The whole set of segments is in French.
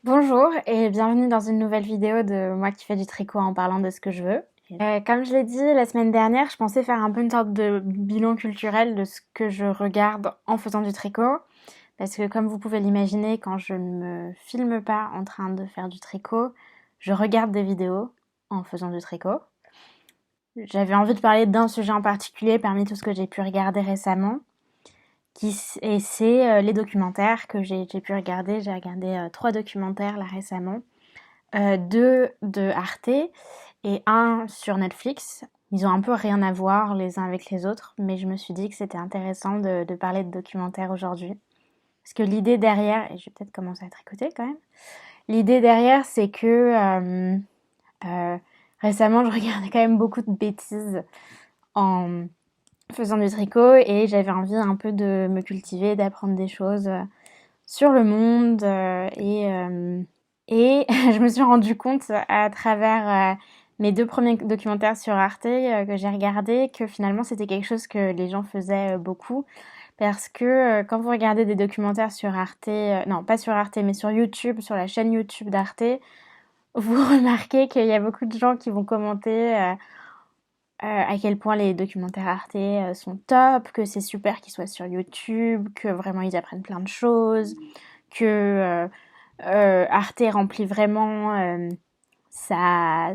Bonjour et bienvenue dans une nouvelle vidéo de moi qui fais du tricot en parlant de ce que je veux. Comme je l'ai dit la semaine dernière, je pensais faire un peu une sorte de bilan culturel de ce que je regarde en faisant du tricot. Parce que comme vous pouvez l'imaginer, quand je ne me filme pas en train de faire du tricot, je regarde des vidéos en faisant du tricot. J'avais envie de parler d'un sujet en particulier parmi tout ce que j'ai pu regarder récemment. Et c'est les documentaires que j'ai pu regarder. J'ai regardé 3 documentaires là récemment. 2 de Arte et un sur Netflix. Ils ont un peu rien à voir les uns avec les autres, mais je me suis dit que c'était intéressant de parler de documentaires aujourd'hui. Parce que l'idée derrière, et je vais peut-être commencer à tricoter quand même, l'idée derrière c'est que euh, récemment je regardais quand même beaucoup de bêtises en faisant du tricot et j'avais envie un peu de me cultiver, d'apprendre des choses sur le monde et je me suis rendu compte à travers mes 2 premiers documentaires sur Arte que j'ai regardé que finalement c'était quelque chose que les gens faisaient beaucoup parce que quand vous regardez des documentaires sur Arte, non pas sur Arte mais sur YouTube, sur la chaîne YouTube d'Arte, vous remarquez qu'il y a beaucoup de gens qui vont commenter à quel point les documentaires Arte sont top, que c'est super qu'ils soient sur YouTube, que vraiment ils apprennent plein de choses, que Arte remplit vraiment sa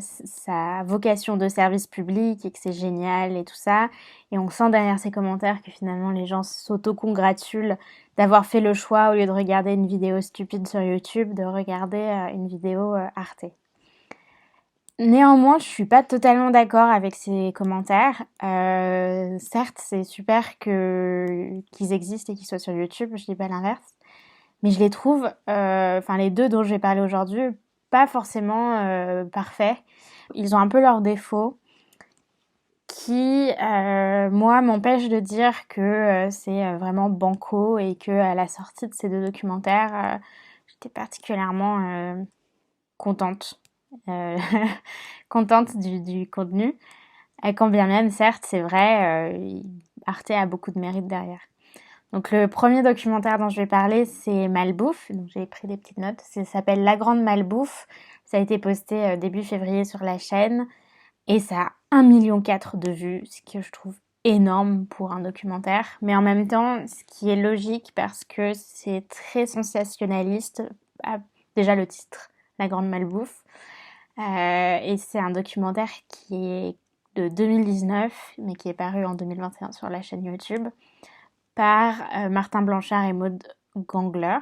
vocation de service public et que c'est génial et tout ça. Et on sent derrière ces commentaires que finalement les gens s'auto-congratulent d'avoir fait le choix, au lieu de regarder une vidéo stupide sur YouTube, de regarder une vidéo Arte. Néanmoins, je suis pas totalement d'accord avec ces commentaires. Certes, c'est super qu'ils existent et qu'ils soient sur YouTube, je dis pas l'inverse. Mais je les trouve, les 2 dont je vais parler aujourd'hui, pas forcément parfaits. Ils ont un peu leurs défauts qui, moi, m'empêchent de dire que c'est vraiment banco et que à la sortie de ces 2 documentaires, j'étais particulièrement contente. Euh, contente du contenu. Quand bien même, certes, c'est vrai, Arte a beaucoup de mérite derrière. Donc le premier documentaire dont je vais parler, c'est Malbouffe. Donc j'ai pris des petites notes. Ça s'appelle La Grande Malbouffe. Ça a été posté début février sur la chaîne. Et ça a 1,4 million de vues, ce que je trouve énorme pour un documentaire. Mais en même temps, ce qui est logique parce que c'est très sensationnaliste. Ah, déjà le titre, La Grande Malbouffe. Et c'est un documentaire qui est de 2019, mais qui est paru en 2021 sur la chaîne YouTube, par Martin Blanchard et Maud Gangler.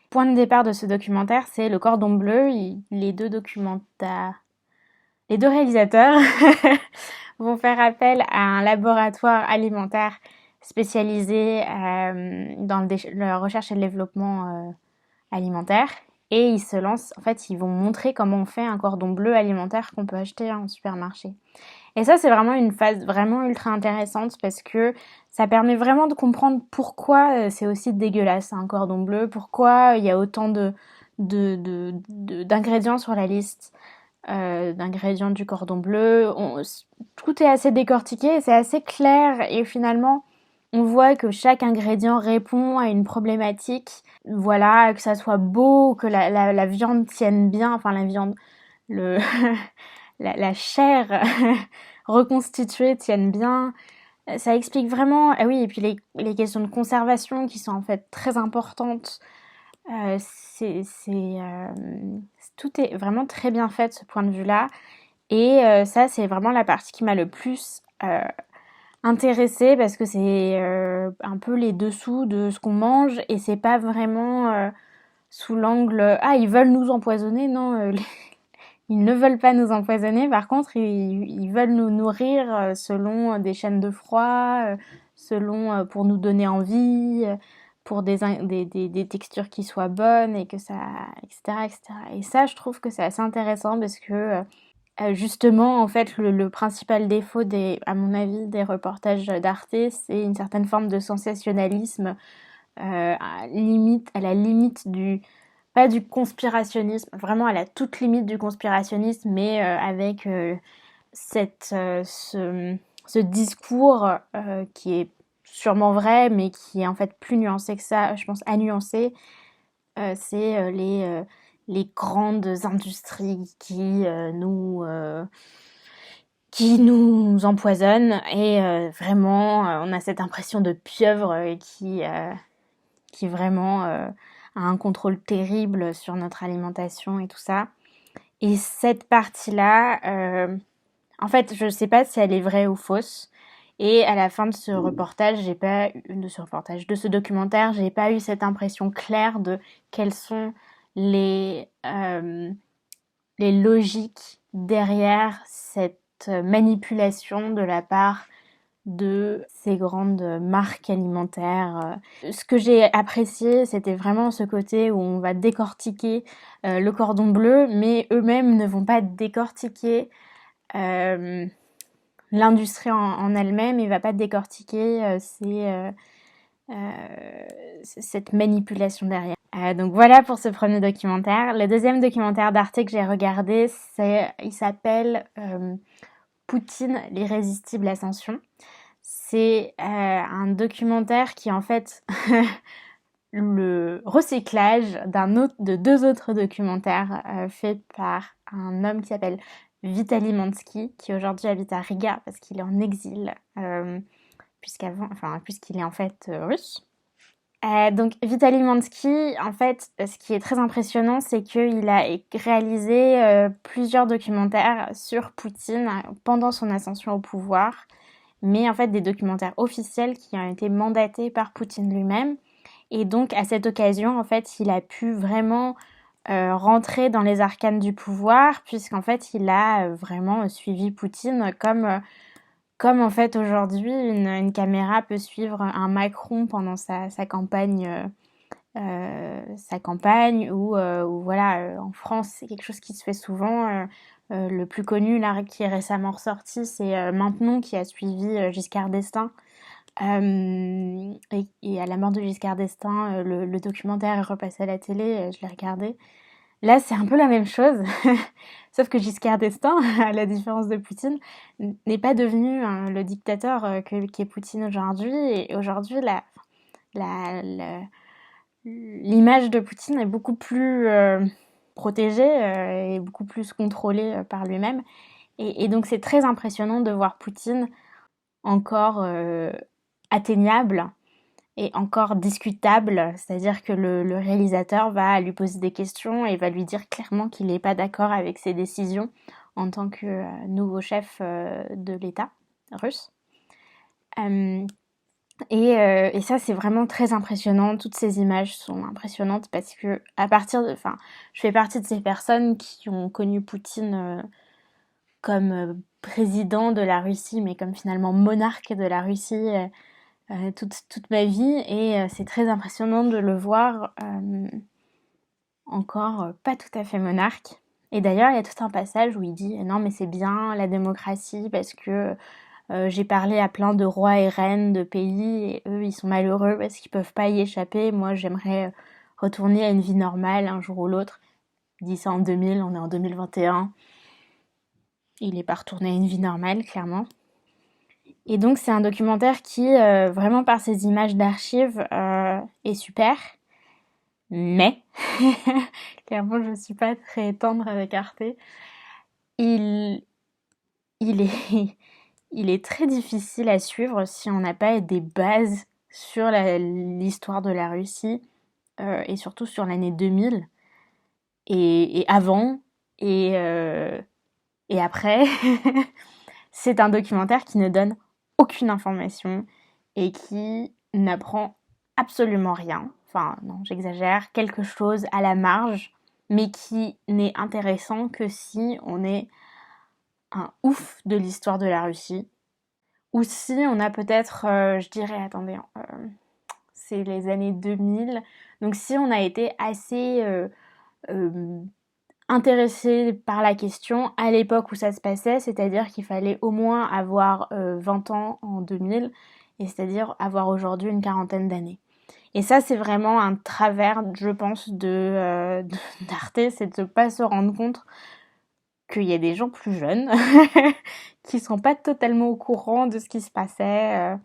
Point de départ de ce documentaire, c'est Le Cordon Bleu. Les deux réalisateurs vont faire appel à un laboratoire alimentaire spécialisé dans la recherche et le développement alimentaire. Et ils se lancent, en fait, ils vont montrer comment on fait un cordon bleu alimentaire qu'on peut acheter en supermarché. Et ça, c'est vraiment une phase vraiment ultra intéressante parce que ça permet vraiment de comprendre pourquoi c'est aussi dégueulasse un cordon bleu, pourquoi il y a autant d'ingrédients sur la liste d'ingrédients du cordon bleu. Tout est assez décortiqué, c'est assez clair et finalement on voit que chaque ingrédient répond à une problématique. Voilà, que ça soit beau, que la viande tienne bien, enfin la viande, le la chair reconstituée tienne bien. Ça explique vraiment, ah oui, et puis les questions de conservation qui sont en fait très importantes. Euh, c'est, c'est, euh, Tout est vraiment très bien fait de ce point de vue-là. Et ça, c'est vraiment la partie qui m'a le plus intéressée parce que c'est un peu les dessous de ce qu'on mange et c'est pas vraiment sous l'angle ah ils veulent nous empoisonner, non, ils ne veulent pas nous empoisonner. Par contre, ils veulent nous nourrir selon des chaînes de froid, selon pour nous donner envie, pour des textures qui soient bonnes et que ça, etc., etc. Et ça, je trouve que c'est assez intéressant parce que justement, en fait, le principal défaut à mon avis, des reportages d'Arte, c'est une certaine forme de sensationnalisme à la limite pas du conspirationnisme, vraiment à la toute limite du conspirationnisme, mais avec ce discours qui est sûrement vrai, mais qui est en fait plus nuancé que ça, je pense, à nuancer, c'est les grandes industries qui nous empoisonnent et vraiment on a cette impression de pieuvre qui vraiment a un contrôle terrible sur notre alimentation et tout ça. Et cette partie-là, en fait, je sais pas si elle est vraie ou fausse. Et à la fin de ce reportage, de ce documentaire, j'ai pas eu cette impression claire de quelles sont les logiques derrière cette manipulation de la part de ces grandes marques alimentaires. Ce que j'ai apprécié, c'était vraiment ce côté où on va décortiquer le cordon bleu, mais eux-mêmes ne vont pas décortiquer euh, l'industrie en elle-même, il va pas décortiquer cette manipulation derrière. Donc voilà pour ce premier documentaire. Le deuxième documentaire d'Arte que j'ai regardé, il s'appelle Poutine, l'irrésistible ascension. C'est un documentaire qui est en fait le recyclage de deux autres documentaires faits par un homme qui s'appelle Vitaly Mansky, qui aujourd'hui habite à Riga parce qu'il est en exil, puisqu'il est en fait russe. Donc Vitaly Mansky, en fait, ce qui est très impressionnant, c'est qu'il a réalisé plusieurs documentaires sur Poutine pendant son ascension au pouvoir, mais en fait des documentaires officiels qui ont été mandatés par Poutine lui-même. Et donc à cette occasion, en fait, il a pu vraiment rentrer dans les arcanes du pouvoir, puisqu'en fait, il a vraiment suivi Poutine comme en fait aujourd'hui une caméra peut suivre un Macron pendant sa campagne. Sa campagne ou voilà en France c'est quelque chose qui se fait souvent le plus connu là qui est récemment ressorti c'est Maintenon qui a suivi Giscard d'Estaing et à la mort de Giscard d'Estaing le documentaire est repassé à la télé je l'ai regardé là c'est un peu la même chose sauf que Giscard d'Estaing à la différence de Poutine n'est pas devenu le dictateur qu'est Poutine aujourd'hui et aujourd'hui l'image de Poutine est beaucoup plus protégée et beaucoup plus contrôlée par lui-même. Et donc c'est très impressionnant de voir Poutine encore atteignable et encore discutable. C'est-à-dire que le réalisateur va lui poser des questions et va lui dire clairement qu'il n'est pas d'accord avec ses décisions en tant que nouveau chef de l'État russe. Et ça, c'est vraiment très impressionnant. Toutes ces images sont impressionnantes parce que je fais partie de ces personnes qui ont connu Poutine comme président de la Russie, mais comme finalement monarque de la Russie toute ma vie. Et c'est très impressionnant de le voir encore pas tout à fait monarque. Et d'ailleurs, il y a tout un passage où il dit non, mais c'est bien la démocratie parce que j'ai parlé à plein de rois et reines de pays et eux ils sont malheureux parce qu'ils peuvent pas y échapper. Moi j'aimerais retourner à une vie normale un jour ou l'autre. Il dit ça en 2000, on est en 2021. Il est pas retourné à une vie normale clairement. Et donc c'est un documentaire qui vraiment par ses images d'archives est super. Mais clairement je suis pas très tendre avec Arte. Il, il est il est très difficile à suivre si on n'a pas des bases sur l'histoire de la Russie et surtout sur l'année 2000 et avant et après. C'est un documentaire qui ne donne aucune information et qui n'apprend absolument rien. Enfin, non, j'exagère, quelque chose à la marge, mais qui n'est intéressant que si on est un ouf de l'histoire de la Russie. Ou si on a peut-être, je dirais, attendez, c'est les années 2000. Donc si on a été assez intéressé par la question à l'époque où ça se passait, c'est-à-dire qu'il fallait au moins avoir 20 ans en 2000, et c'est-à-dire avoir aujourd'hui une quarantaine d'années. Et ça, c'est vraiment un travers, je pense, d'Arte, c'est de ne pas se rendre compte qu'il y a des gens plus jeunes qui sont pas totalement au courant de ce qui se passait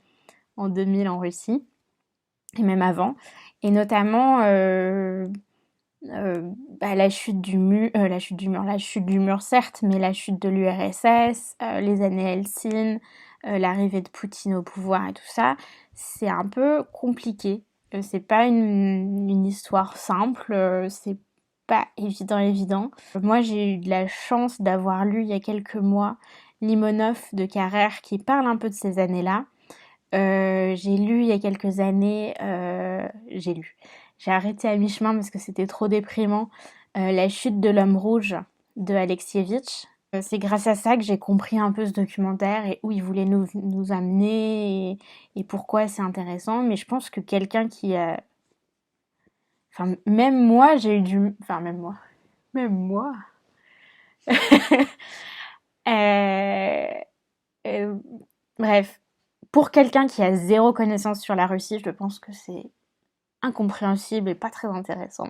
en 2000 en Russie, et même avant. Et notamment, la chute du mur, la chute du mur certes, mais la chute de l'URSS, les années Helsinki, l'arrivée de Poutine au pouvoir et tout ça, c'est un peu compliqué. C'est pas une histoire simple, c'est pas évident. Moi, j'ai eu de la chance d'avoir lu il y a quelques mois Limonov de Carrère qui parle un peu de ces années-là. J'ai lu il y a quelques années, j'ai arrêté à mi-chemin parce que c'était trop déprimant, La chute de l'homme rouge de Alexievitch. C'est grâce à ça que j'ai compris un peu ce documentaire et où il voulait nous amener et pourquoi c'est intéressant. Mais je pense que quelqu'un qui a... Enfin, même moi, j'ai eu du... Enfin, même moi. Même moi. Euh, euh, Bref, pour quelqu'un qui a zéro connaissance sur la Russie, je pense que c'est incompréhensible et pas très intéressant.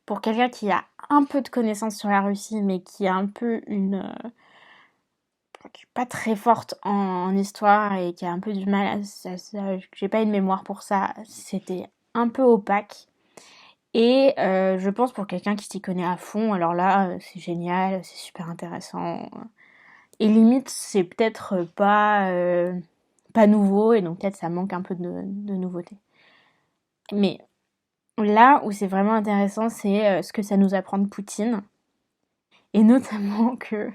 Pour quelqu'un qui a un peu de connaissances sur la Russie, mais qui a un peu qui est pas très forte en histoire et qui a un peu du mal à j'ai pas une mémoire pour ça, c'était un peu opaque. Et je pense pour quelqu'un qui s'y connaît à fond, alors là, c'est génial, c'est super intéressant. Et limite, c'est peut-être pas nouveau, et donc peut-être ça manque un peu de nouveauté. Mais là où c'est vraiment intéressant, c'est ce que ça nous apprend de Poutine. Et notamment que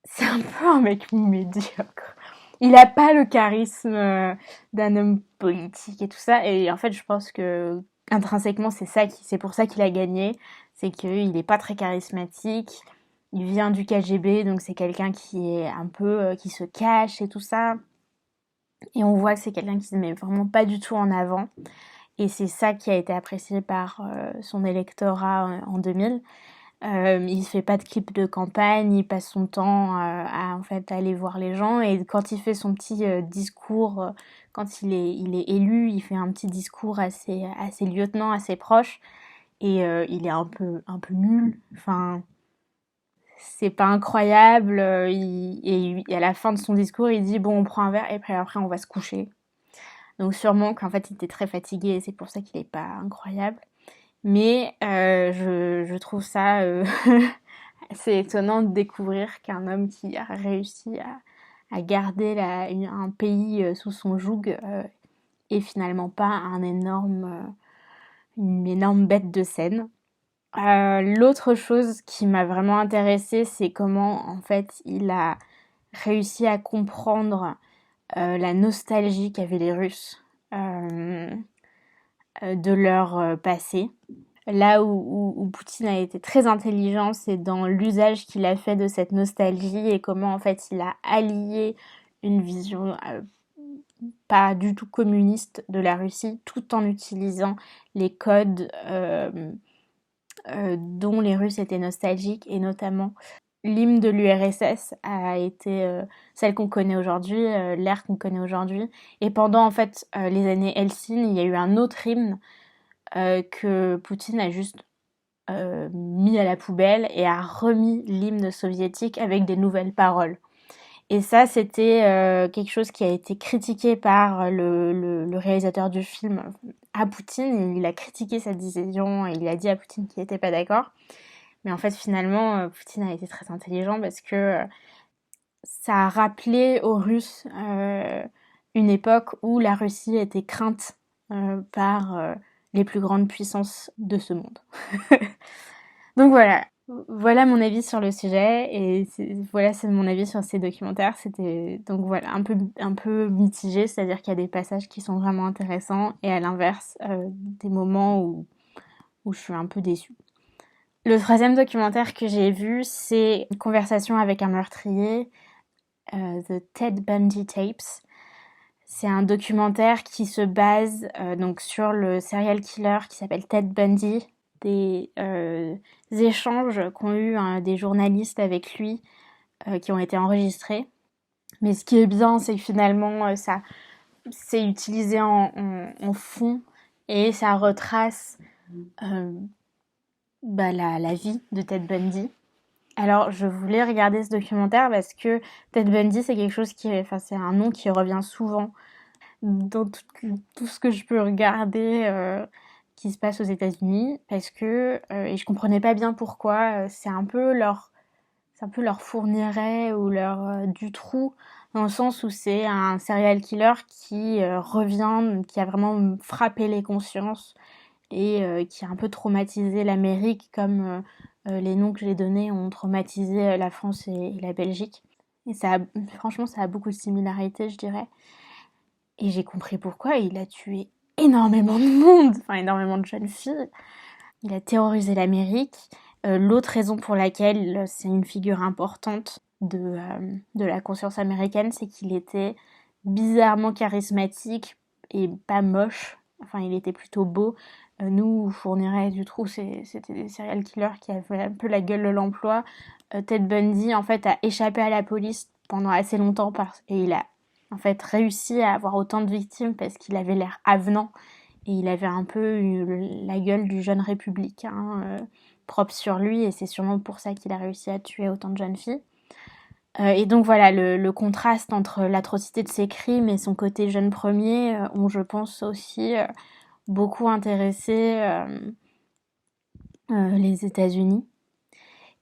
c'est un peu un mec médiocre. Il a pas le charisme d'un homme politique et tout ça. Et en fait, je pense que intrinsèquement, c'est pour ça qu'il a gagné. C'est qu'il est pas très charismatique. Il vient du KGB, donc c'est quelqu'un qui est un peu qui se cache et tout ça. Et on voit que c'est quelqu'un qui se met vraiment pas du tout en avant. Et c'est ça qui a été apprécié par son électorat en 2000. Il fait pas de clip de campagne, il passe son temps à en fait aller voir les gens et quand il fait son petit discours, quand il est élu, il fait un petit discours à ses lieutenants, à ses proches et il est un peu nul. Enfin, c'est pas incroyable. Et à la fin de son discours, il dit bon, on prend un verre et puis après on va se coucher. Donc sûrement qu'en fait il était très fatigué et c'est pour ça qu'il est pas incroyable. Mais je trouve ça assez étonnant de découvrir qu'un homme qui a réussi à garder un pays sous son joug est finalement pas une énorme bête de scène. L'autre chose qui m'a vraiment intéressée, c'est comment en fait il a réussi à comprendre la nostalgie qu'avaient les Russes de leur passé. Là où Poutine a été très intelligent, c'est dans l'usage qu'il a fait de cette nostalgie et comment en fait il a allié une vision pas du tout communiste de la Russie tout en utilisant les codes dont les Russes étaient nostalgiques et notamment l'hymne de l'URSS a été celle qu'on connaît aujourd'hui, l'ère qu'on connaît aujourd'hui. Et pendant en fait les années Helsinki, il y a eu un autre hymne que Poutine a juste mis à la poubelle et a remis l'hymne soviétique avec des nouvelles paroles. Et ça, c'était quelque chose qui a été critiqué par le réalisateur du film à Poutine. Il a critiqué cette décision et il a dit à Poutine qu'il n'était pas d'accord. Mais en fait, finalement, Poutine a été très intelligent parce que ça a rappelé aux Russes une époque où la Russie était crainte par les plus grandes puissances de ce monde. Donc voilà mon avis sur le sujet et voilà c'est mon avis sur ces documentaires. C'était donc voilà un peu mitigé, c'est-à-dire qu'il y a des passages qui sont vraiment intéressants et à l'inverse des moments où je suis un peu déçue. Le troisième documentaire que j'ai vu, c'est une conversation avec un meurtrier, The Ted Bundy Tapes. C'est un documentaire qui se base donc sur le serial killer qui s'appelle Ted Bundy, des échanges qu'ont eu des journalistes avec lui qui ont été enregistrés. Mais ce qui est bien, c'est que finalement, ça c'est utilisé en fond et ça retrace la vie de Ted Bundy. Alors, je voulais regarder ce documentaire parce que Ted Bundy, c'est quelque chose c'est un nom qui revient souvent dans tout ce que je peux regarder qui se passe aux États-Unis parce que et je comprenais pas bien pourquoi. C'est un peu leur fournirait ou leur du trou dans le sens où c'est un serial killer qui revient, qui a vraiment frappé les consciences et qui a un peu traumatisé l'Amérique comme les noms que j'ai donnés ont traumatisé la France et la Belgique. Et franchement, ça a beaucoup de similarités, je dirais. Et j'ai compris pourquoi. Il a tué énormément de monde, enfin énormément de jeunes filles. Il a terrorisé l'Amérique. L'autre raison pour laquelle c'est une figure importante de la conscience américaine, c'est qu'il était bizarrement charismatique et pas moche. Enfin, il était plutôt beau. Nous, Fourniret du Trou, c'était des serial killers qui avaient un peu la gueule de l'emploi. Ted Bundy, en fait, a échappé à la police pendant assez longtemps et il a en fait réussi à avoir autant de victimes parce qu'il avait l'air avenant et il avait un peu la gueule du jeune républicain propre sur lui et c'est sûrement pour ça qu'il a réussi à tuer autant de jeunes filles. Et donc voilà, le contraste entre l'atrocité de ses crimes et son côté jeune premier ont, je pense, aussi beaucoup intéressé les États-Unis.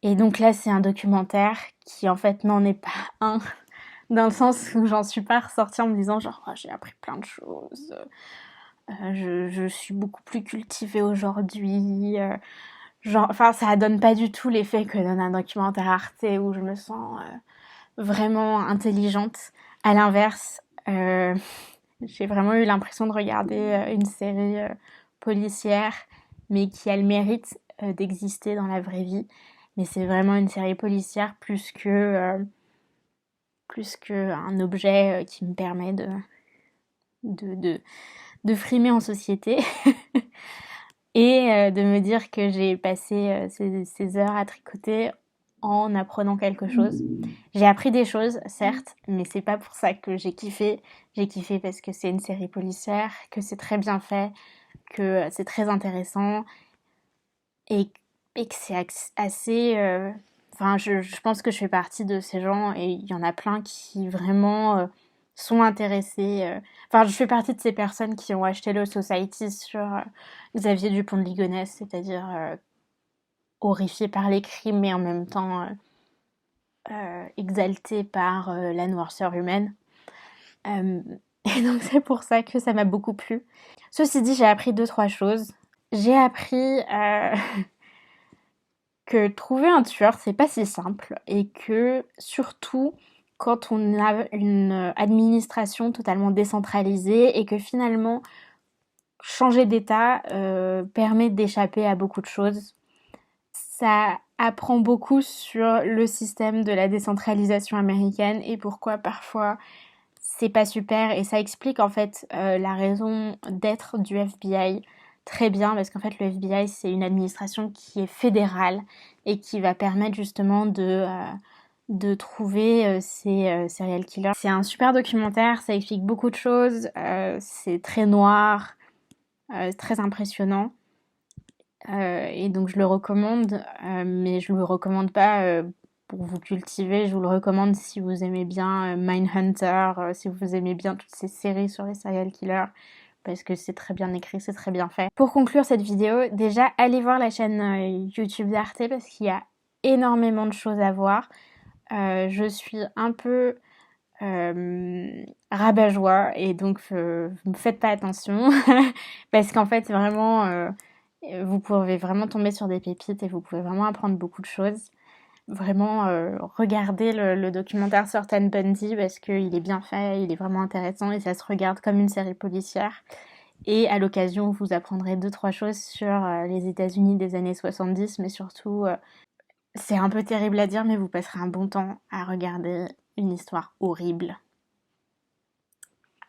Et donc là, c'est un documentaire qui en fait n'en est pas un, dans le sens où j'en suis pas ressortie en me disant genre oh, j'ai appris plein de choses, je suis beaucoup plus cultivée aujourd'hui, genre, enfin ça donne pas du tout l'effet que donne un documentaire Arte où je me sens vraiment intelligente. À l'inverse, j'ai vraiment eu l'impression de regarder une série policière, mais qui a le mérite d'exister dans la vraie vie. Mais c'est vraiment une série policière plus qu'un objet qui me permet de, de, de frimer en société. Et de me dire que j'ai passé ces heures à tricoter en apprenant quelque chose. J'ai appris des choses, certes, mais c'est pas pour ça que j'ai kiffé. J'ai kiffé parce que c'est une série policière, que c'est très bien fait, que c'est très intéressant et que c'est assez... Enfin, je pense que je fais partie de ces gens et il y en a plein qui vraiment sont intéressés. Enfin, je fais partie de ces personnes qui ont acheté Low Society sur Xavier Dupont de Ligonnès, c'est-à-dire horrifié par les crimes mais en même temps exalté par la noirceur humaine. Euh, et donc c'est pour ça que ça m'a beaucoup plu. Ceci dit, j'ai appris 2-3 choses. J'ai appris que trouver un tueur, c'est pas si simple et que surtout quand on a une administration totalement décentralisée et que finalement changer d'état permet d'échapper à beaucoup de choses. Ça apprend beaucoup sur le système de la décentralisation américaine et pourquoi parfois c'est pas super et ça explique en fait la raison d'être du FBI très bien parce qu'en fait le FBI c'est une administration qui est fédérale et qui va permettre justement de trouver ces serial killers. C'est un super documentaire, ça explique beaucoup de choses, c'est très noir, très impressionnant. Et donc je le recommande, mais je ne le recommande pas pour vous cultiver, je vous le recommande si vous aimez bien Mindhunter, si vous aimez bien toutes ces séries sur les serial killers, parce que c'est très bien écrit, c'est très bien fait. Pour conclure cette vidéo, déjà allez voir la chaîne YouTube d'Arte parce qu'il y a énormément de choses à voir. Je suis un peu rabat-joie et donc ne faites pas attention parce qu'en fait vraiment vous pouvez vraiment tomber sur des pépites et vous pouvez vraiment apprendre beaucoup de choses. Vraiment regardez le documentaire sur Ted Bundy parce qu'il est bien fait, il est vraiment intéressant et ça se regarde comme une série policière. Et à l'occasion, vous apprendrez 2-3 choses sur les États-Unis des années 70, mais surtout, c'est un peu terrible à dire, mais vous passerez un bon temps à regarder une histoire horrible.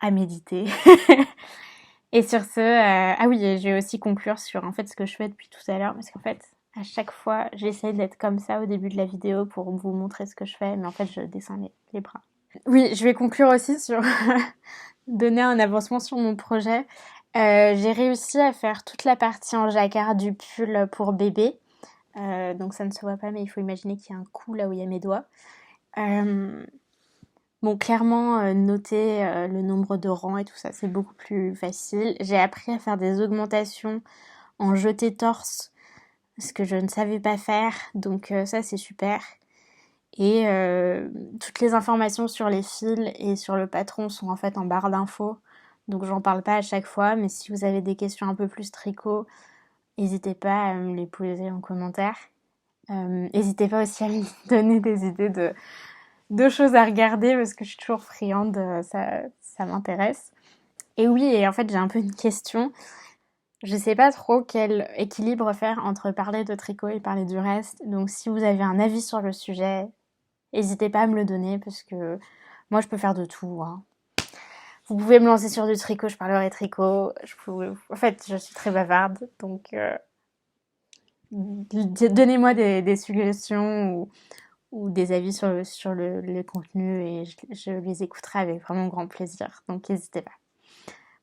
À méditer. Et sur ce, ah oui, je vais aussi conclure sur en fait ce que je fais depuis tout à l'heure, parce qu'en fait, à chaque fois, j'essaie d'être comme ça au début de la vidéo pour vous montrer ce que je fais, mais en fait, je descends les bras. Oui, je vais conclure aussi sur donner un avancement sur mon projet. J'ai réussi à faire toute la partie en jacquard du pull pour bébé. Donc ça ne se voit pas, mais il faut imaginer qu'il y a un coup là où il y a mes doigts. Bon, clairement, noter le nombre de rangs et tout ça, c'est beaucoup plus facile. J'ai appris à faire des augmentations en jeté torse, ce que je ne savais pas faire, donc ça c'est super. Et toutes les informations sur les fils et sur le patron sont en fait en barre d'infos, donc j'en parle pas à chaque fois, mais si vous avez des questions un peu plus tricot, n'hésitez pas à me les poser en commentaire. N'hésitez pas aussi à me donner des idées de choses à regarder parce que je suis toujours friande, ça m'intéresse. Et oui, et en fait j'ai un peu une question. Je sais pas trop quel équilibre faire entre parler de tricot et parler du reste. Donc si vous avez un avis sur le sujet, n'hésitez pas à me le donner parce que moi je peux faire de tout, hein. Vous pouvez me lancer sur du tricot, je parlerai tricot. En fait, je suis très bavarde, donc donnez-moi des suggestions ou des avis sur le contenu et je les écouterai avec vraiment grand plaisir. Donc n'hésitez pas.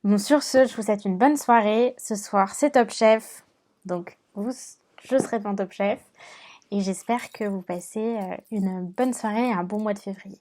Bon, sur ce, je vous souhaite une bonne soirée. Ce soir, c'est Top Chef. Donc, je serai devant Top Chef. Et j'espère que vous passez une bonne soirée et un bon mois de février.